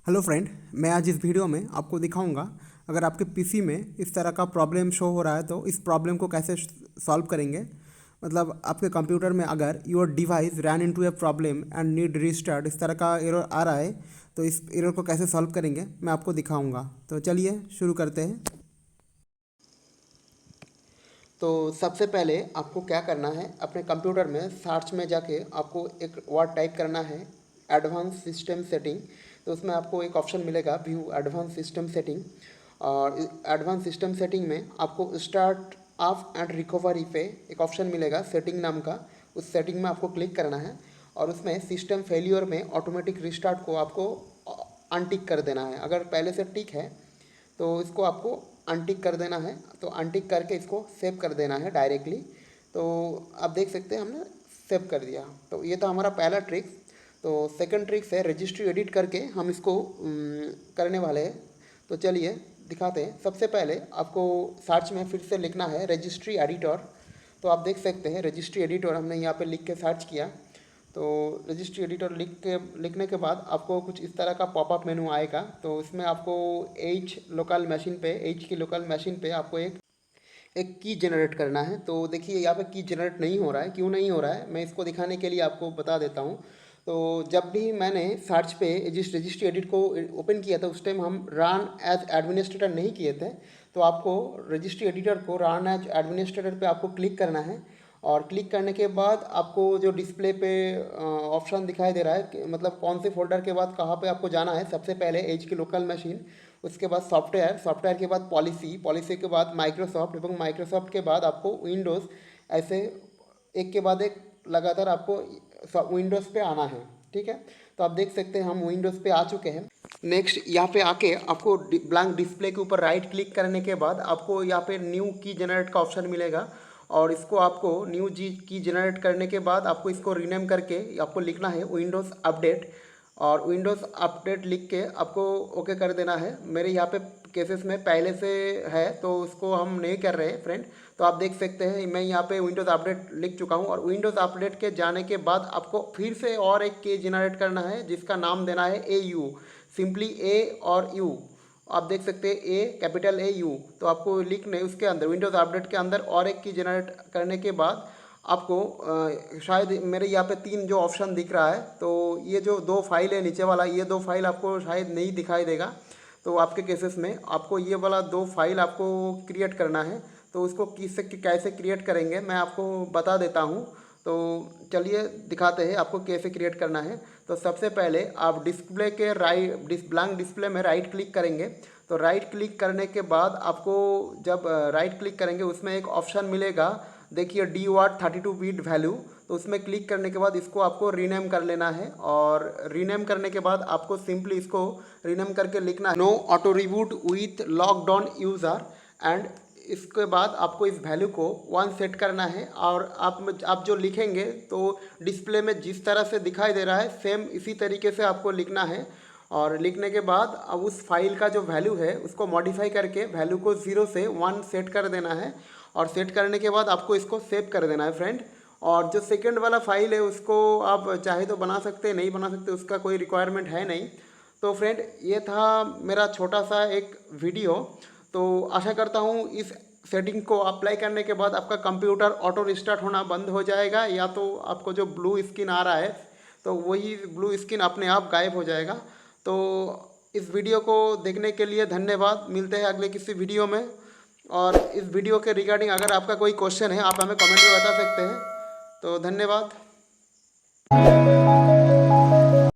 Hello friend, मैं आज इस वीडियो में आपको दिखाऊंगा अगर आपके पीसी में इस तरह का प्रॉब्लम शो हो रहा है तो इस प्रॉब्लम को कैसे सॉल्व करेंगे। मतलब आपके कंप्यूटर में अगर your device ran into a problem and need restart इस तरह का एरर आ रहा है तो इस एरर को कैसे सॉल्व करेंगे मैं आपको दिखाऊंगा। तो चलिए शुरू करते हैं। तो सबसे पहले आपको क्या करना है, अपने कंप्यूटर में सर्च में जाके आपको एक वर्ड टाइप करना है, एडवांस सिस्टम सेटिंग। तो उसमें आपको एक ऑप्शन मिलेगा व्यू एडवांस सिस्टम सेटिंग, और एडवांस सिस्टम सेटिंग में आपको स्टार्ट ऑफ एंड रिकवरी पे एक ऑप्शन मिलेगा सेटिंग नाम का। उस सेटिंग में आपको क्लिक करना है और उसमें सिस्टम फेलियर में ऑटोमेटिक रिस्टार्ट को आपको अनटिक कर देना है। अगर पहले से टिक है तो इसको आपको अनटिक कर देना है। तो अनटिक करके इसको सेव कर देना है डायरेक्टली। तो आप देख सकते हैं हमने सेव कर दिया। तो ये था हमारा पहला ट्रिक। तो सेकंड ट्रिक है रजिस्ट्री एडिट करके हम इसको करने वाले हैं। तो चलिए दिखाते हैं। सबसे पहले आपको सर्च में फिर से लिखना है रजिस्ट्री एडिटर। तो आप देख सकते हैं रजिस्ट्री एडिटर हमने यहाँ पे लिख के सर्च किया। तो रजिस्ट्री एडिटर लिखने के बाद आपको कुछ इस तरह का पॉपअप मेनू आएगा। तो इसमें आपको एच लोकल मशीन पे, एच की लोकल मशीन पे आपको एक की जनरेट करना है। तो देखिए यहाँ पे की जनरेट नहीं हो रहा है। क्यों नहीं हो रहा है मैं इसको दिखाने के लिए आपको बता देता हूँ। तो जब भी मैंने सर्च पे जिस रजिस्ट्री एडिट को ओपन किया था उस टाइम हम रन एज एडमिनिस्ट्रेटर नहीं किए थे। तो आपको रजिस्ट्री एडिटर को रन एज एडमिनिस्ट्रेटर पे आपको क्लिक करना है, और क्लिक करने के बाद आपको जो डिस्प्ले पे ऑप्शन दिखाई दे रहा है मतलब कौन से फोल्डर के बाद कहाँ पे आपको जाना है। सबसे पहले एज की लोकल मशीन, उसके बाद सॉफ्टवेयर, सॉफ्टवेयर के बाद पॉलिसी, पॉलिसी के बाद माइक्रोसॉफ्ट, এবং माइक्रोसॉफ्ट के बाद आपको विंडोज़। ऐसे एक के बाद एक लगातार आपको विंडोज़ पे आना है। ठीक है, तो आप देख सकते हैं हम विंडोज़ पे आ चुके हैं। नेक्स्ट यहाँ पे आके आपको ब्लैंक डिस्प्ले के ऊपर राइट क्लिक करने के बाद आपको यहाँ पे न्यू की जनरेट का ऑप्शन मिलेगा, और इसको आपको न्यू जी की जनरेट करने के बाद आपको इसको रीनेम करके आपको लिखना है विंडोज़ अपडेट, और विंडोज़ अपडेट लिख के आपको ओके कर देना है। मेरे यहाँ पे केसेस में पहले से है तो उसको हम नहीं कर रहे हैं फ्रेंड। तो आप देख सकते हैं मैं यहाँ पे विंडोज़ अपडेट लिख चुका हूँ, और विंडोज़ अपडेट के जाने के बाद आपको फिर से और एक की जनरेट करना है जिसका नाम देना है ए यू, सिंपली ए और यू। आप देख सकते हैं ए कैपिटल ए यू। तो आपको लिखने उसके अंदर विंडोज़ अपडेट के अंदर और एक की जनरेट करने के बाद आपको शायद मेरे यहाँ पे 3 जो ऑप्शन दिख रहा है, तो ये जो 2 फाइल है नीचे वाला, ये 2 फाइल आपको शायद नहीं दिखाई देगा। तो आपके केसेस में आपको ये वाला 2 फाइल आपको क्रिएट करना है। तो उसको किससे कैसे क्रिएट करेंगे मैं आपको बता देता हूँ। तो चलिए दिखाते हैं आपको कैसे क्रिएट करना है। तो सबसे पहले आप डिस्प्ले के ब्लैंक डिस्प्ले में राइट क्लिक करेंगे। तो राइट क्लिक करने के बाद आपको जब राइट क्लिक करेंगे उसमें एक ऑप्शन मिलेगा, देखिए डी वाट 32 बिट वैल्यू। तो उसमें क्लिक करने के बाद इसको आपको रीनेम कर लेना है, और रीनेम करने के बाद आपको सिंपली इसको रीनेम करके लिखना है no auto reboot with lockdown user. And इसके बाद आपको इस वैल्यू को 1 सेट करना है, और आप जो लिखेंगे तो डिस्प्ले में जिस तरह से दिखाई दे रहा है सेम इसी तरीके से आपको लिखना है। और लिखने के बाद अब उस फाइल का जो वैल्यू है उसको मॉडिफाई करके वैल्यू को 0 से 1 सेट कर देना है, और सेट करने के बाद आपको इसको सेव कर देना है फ्रेंड। और जो सेकंड वाला फाइल है उसको आप चाहे तो बना सकते हैं, नहीं बना सकते उसका कोई रिक्वायरमेंट है नहीं। तो फ्रेंड ये था मेरा छोटा सा एक वीडियो। तो आशा करता हूँ इस सेटिंग को अप्लाई करने के बाद आपका कंप्यूटर ऑटो रिस्टार्ट होना बंद हो जाएगा, या तो आपको जो ब्लू स्क्रीन आ रहा है तो वही ब्लू स्क्रीन अपने आप गायब हो जाएगा। तो इस वीडियो को देखने के लिए धन्यवाद। मिलते हैं अगले किसी वीडियो में। और इस वीडियो के रिगार्डिंग अगर आपका कोई क्वेश्चन है आप हमें कमेंट में बता सकते हैं। तो धन्यवाद।